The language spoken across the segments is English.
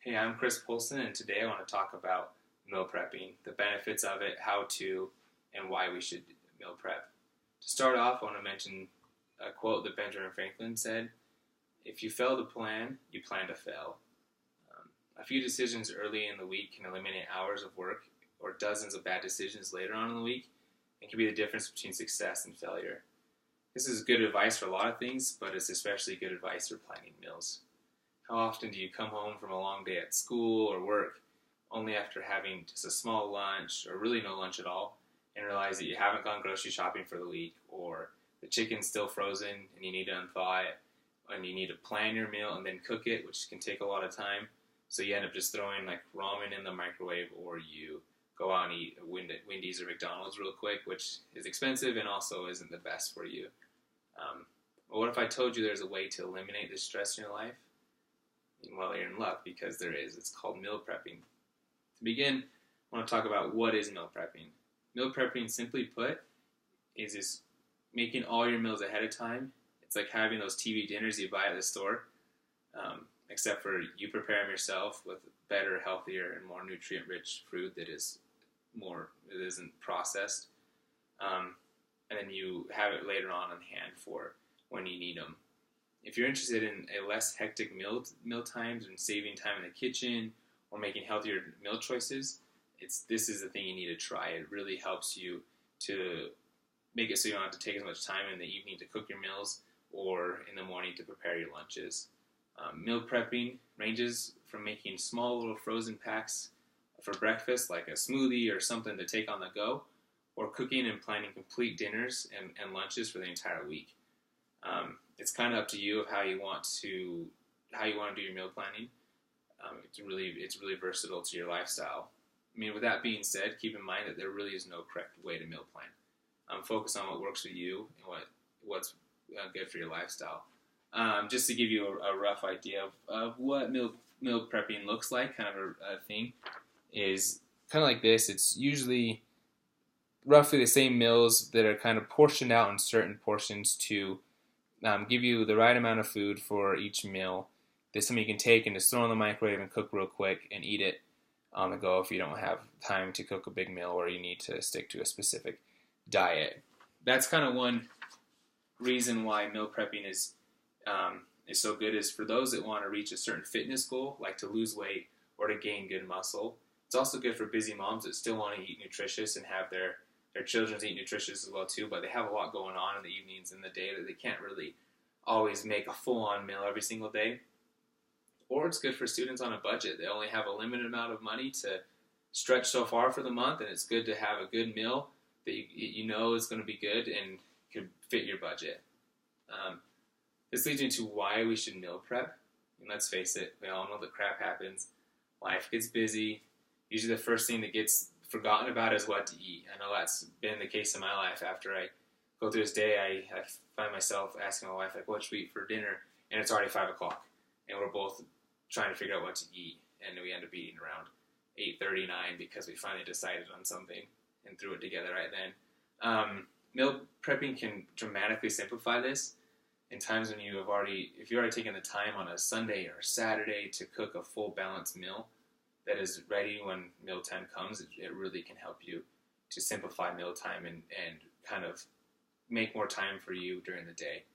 Hey, I'm Chris Polson, and today I want to talk about meal prepping, the benefits of it, how to, and why we should meal prep. To start off, I want to mention a quote that Benjamin Franklin said: "If you fail to plan, you plan to fail." A few decisions early in the week can eliminate hours of work or dozens of bad decisions later on in the week, and can be the difference between success and failure. This is good advice for a lot of things, but it's especially good advice for planning meals. How often do you come home from a long day at school or work only after having just a small lunch or really no lunch at all and realize that you haven't gone grocery shopping for the week, or the chicken's still frozen and you need to unthaw it, and you need to plan your meal and then cook it, which can take a lot of time, so you end up just throwing like ramen in the microwave, or you go out and eat Wendy's or McDonald's real quick, which is expensive and also isn't the best for you. But what if I told you there's a way to eliminate this stress in your life? Well, you're in luck, because there is. It's called meal prepping. To begin, I want to talk about what is meal prepping. Meal prepping, simply put, is just making all your meals ahead of time. It's like having those TV dinners you buy at the store, except for you prepare them yourself with better, healthier, and more nutrient-rich food that isn't processed. And then you have it later on hand for when you need them. If you're interested in a less hectic meal times and saving time in the kitchen or making healthier meal choices, this is the thing you need to try. It really helps you to make it so you don't have to take as much time in the evening to cook your meals or in the morning to prepare your lunches. Meal prepping ranges from making small little frozen packs for breakfast, like a smoothie or something to take on the go, or cooking and planning complete dinners and lunches for the entire week. It's kind of up to you of how you want to do your meal planning. It's really versatile to your lifestyle. I mean, with that being said, keep in mind that there really is no correct way to meal plan. Focus on what works for you and what's good for your lifestyle. Just to give you a rough idea of what meal prepping looks like, kind of a thing, is kind of like this. It's usually roughly the same meals that are kind of portioned out in certain portions to give you the right amount of food for each meal. There's something you can take and just throw in the microwave and cook real quick and eat it on the go if you don't have time to cook a big meal or you need to stick to a specific diet. That's kind of one reason why meal prepping is so good, is for those that want to reach a certain fitness goal, like to lose weight or to gain good muscle. It's also good for busy moms that still want to eat nutritious and have their children eat nutritious as well too, but they have a lot going on in the evenings and the day that they can't really always make a full-on meal every single day. Or it's good for students on a budget. They only have a limited amount of money to stretch so far for the month, and it's good to have a good meal that you know is going to be good and can fit your budget. This leads me to why we should meal prep. And let's face it, we all know that crap happens. Life gets busy. Usually the first thing that gets forgotten about is what to eat. I know that's been the case in my life. After I go through this day, I find myself asking my wife, like, what should we eat for dinner? And it's already 5 o'clock. And we're both trying to figure out what to eat. And we end up eating around 8:39 because we finally decided on something and threw it together right then. Meal prepping can dramatically simplify this. In times when if you've already taken the time on a Sunday or Saturday to cook a full balanced meal that is ready when mealtime comes, it really can help you to simplify mealtime and kind of make more time for you during the day.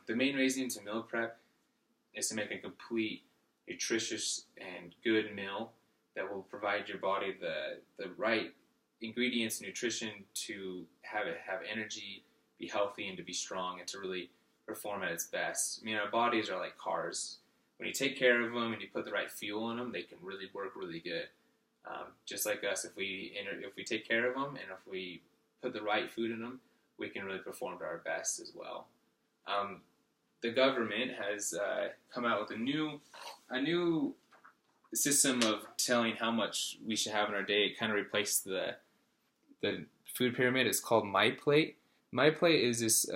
The main reason to meal prep is to make a complete, nutritious, and good meal that will provide your body the right ingredients and nutrition to have energy, be healthy, and to be strong, and to really perform at its best. I mean, our bodies are like cars. When you take care of them and you put the right fuel in them, they can really work really good. Just like us, if we take care of them and if we put the right food in them, we can really perform to our best as well. The government has come out with a new system of telling how much we should have in our day. It kind of replaced the food pyramid. It's called MyPlate. MyPlate is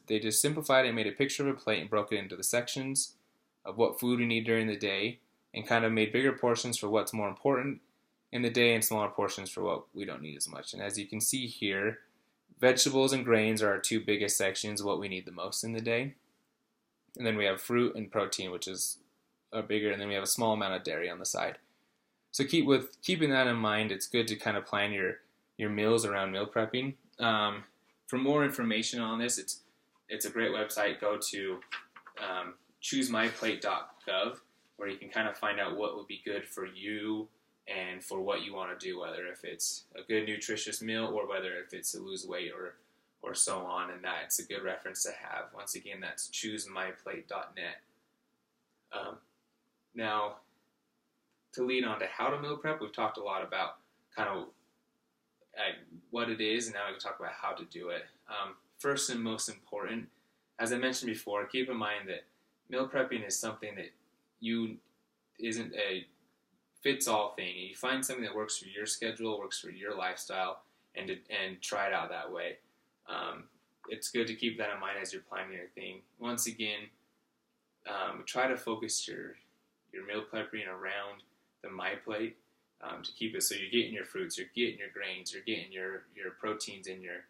they just simplified it and made a picture of a plate and broke it into the sections of what food we need during the day, and kind of made bigger portions for what's more important in the day and smaller portions for what we don't need as much. And as you can see here, vegetables and grains are our two biggest sections, what we need the most in the day. And then we have fruit and protein, which is are bigger, and then we have a small amount of dairy on the side. So keeping that in mind, it's good to kind of plan your meals around meal prepping. For more information on this, it's a great website. Go to choosemyplate.gov, where you can kind of find out what would be good for you and for what you want to do, whether if it's a good nutritious meal or whether if it's to lose weight or so on, and that's a good reference to have. Once again, that's choosemyplate.net. Now, to lead on to how to meal prep, we've talked a lot about kind of what it is, and now we can talk about how to do it. First and most important, as I mentioned before, keep in mind that meal prepping is something that isn't a fits-all thing. You find something that works for your schedule, works for your lifestyle, and try it out that way. It's good to keep that in mind as you're planning your thing. Once again, try to focus your meal prepping around the MyPlate to keep it so you're getting your fruits, you're getting your grains, you're getting your proteins and your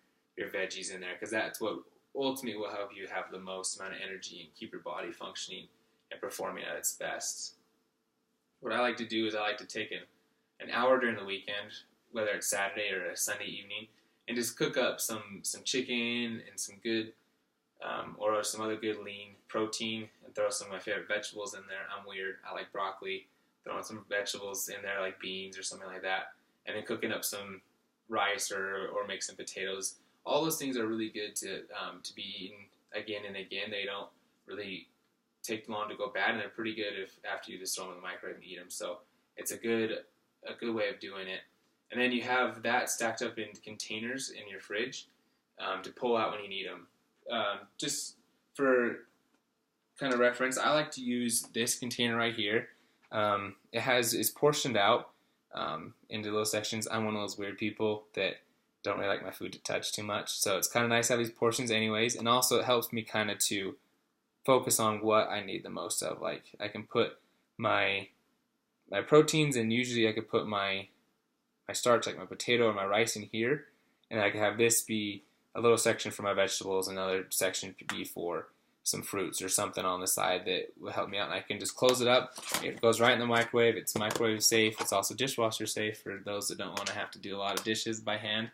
veggies in there, because that's what ultimately will help you have the most amount of energy and keep your body functioning and performing at its best. What I like to do is I like to take an hour during the weekend, whether it's Saturday or a Sunday evening, and just cook up some chicken and some good or some other good lean protein, and throw some of my favorite vegetables in there. I'm weird. I like broccoli. Throwing some vegetables in there like beans or something like that, and then cooking up some rice or make some potatoes. All those things are really good to be eaten again and again. They don't really take long to go bad, and they're pretty good if after you just throw them in the microwave and eat them. So it's a good way of doing it. And then you have that stacked up in containers in your fridge to pull out when you need them. Just for kind of reference, I like to use this container right here. It's portioned out into little sections. I'm one of those weird people that don't really like my food to touch too much, so it's kind of nice to have these portions anyways, and also it helps me kind of to focus on what I need the most of. Like, I can put my proteins, and usually I could put my starch, like my potato or my rice, in here, and I can have this be a little section for my vegetables, another section could be for some fruits or something on the side that will help me out, and I can just close it up. It goes right in the microwave. It's microwave safe. It's also dishwasher safe for those that don't want to have to do a lot of dishes by hand.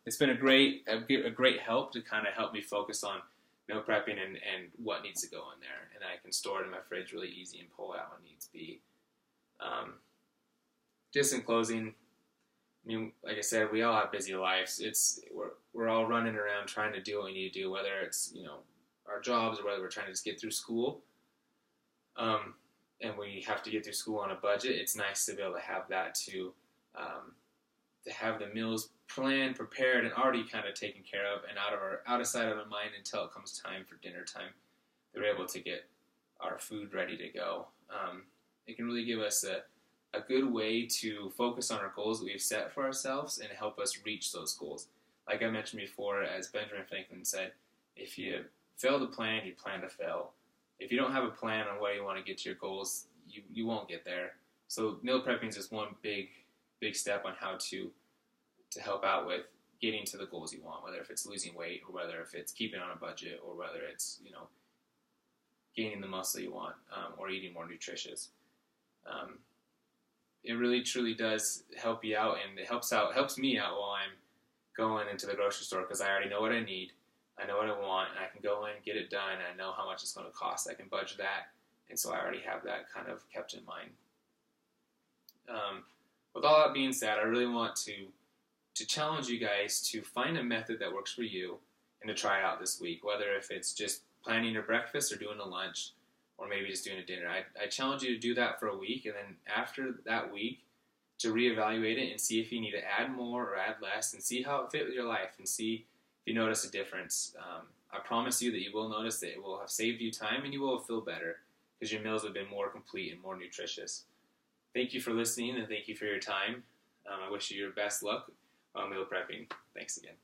It's been a great help to kind of help me focus on meal prepping and what needs to go in there, and I can store it in my fridge really easy and pull it out when needs be. Just in closing, I mean, like I said, we all have busy lives. We're all running around trying to do what we need to do, whether it's our jobs or whether we're trying to just get through school. And we have to get through school on a budget. It's nice to be able to have that to have the meals planned, prepared, and already kind of taken care of, and out of sight, out of mind until it comes time for dinner time. We're able to get our food ready to go. It can really give us a good way to focus on our goals that we've set for ourselves and help us reach those goals. Like I mentioned before, as Benjamin Franklin said, if you fail to plan, you plan to fail. If you don't have a plan on where you want to get to your goals, you won't get there. So meal prepping is just one big step on how to help out with getting to the goals you want, whether if it's losing weight or whether if it's keeping on a budget or whether it's gaining the muscle you want or eating more nutritious. It really truly does help you out, and it helps me out while I'm going into the grocery store, because I already know what I need, I know what I want, and I can go in and get it done, and I know how much it's going to cost. I can budget that, and so I already have that kind of kept in mind. With all that being said, I really want to challenge you guys to find a method that works for you and to try it out this week, whether if it's just planning your breakfast or doing a lunch or maybe just doing a dinner. I challenge you to do that for a week, and then after that week to reevaluate it and see if you need to add more or add less, and see how it fit with your life and see if you notice a difference. I promise you that you will notice that it will have saved you time and you will feel better because your meals have been more complete and more nutritious. Thank you for listening, and thank you for your time. I wish you your best luck on meal prepping. Thanks again.